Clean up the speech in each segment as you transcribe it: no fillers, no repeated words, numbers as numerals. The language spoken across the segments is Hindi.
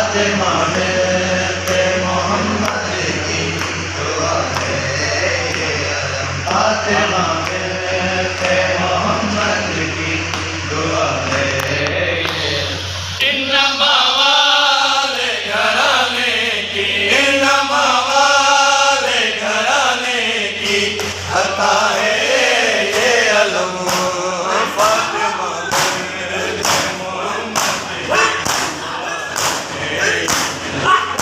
फातिमा मिलते मोहम्मद की दुआ है ये अलम। फातिमा मिलते मोहम्मद की दुआ है ये। इन्नमा वाले घराने की, इन्नमा वाले घराने की अता है ये अलम। फातिमा मिलते मोहम्मद की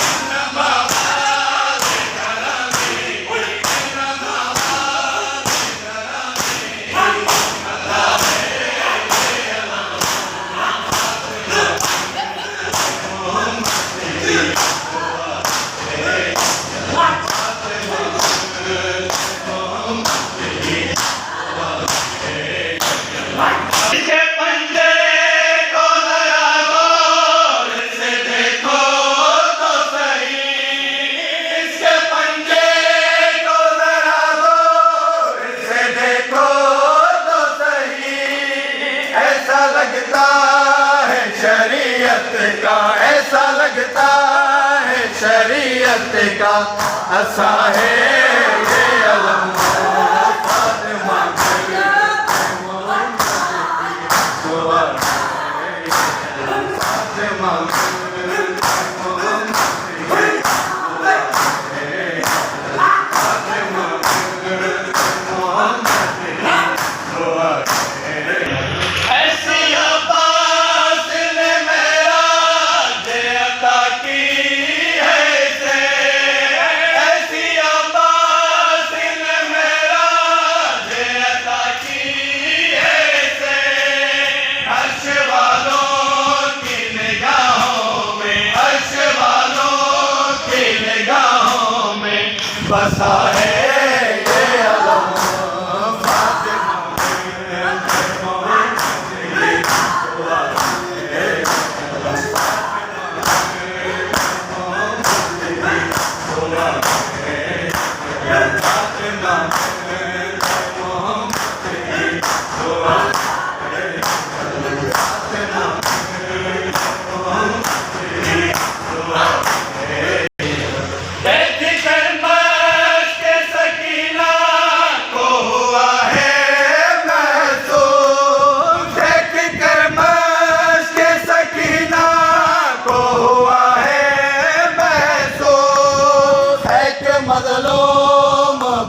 इन्नमा वाले घराने की, इन्नमा वाले घराने की अता है ये अलम। इसके पंजे को जरा गौर से देखो तो सही, इसके पंजे को जरा गौर से देखो तो सही। ऐसा लगता है शरीयत का, ऐसा लगता है शरीयत का असा है ये अलम। फातिमा मिलते मोहम्मद की दुआ है ये अलम। फातिमा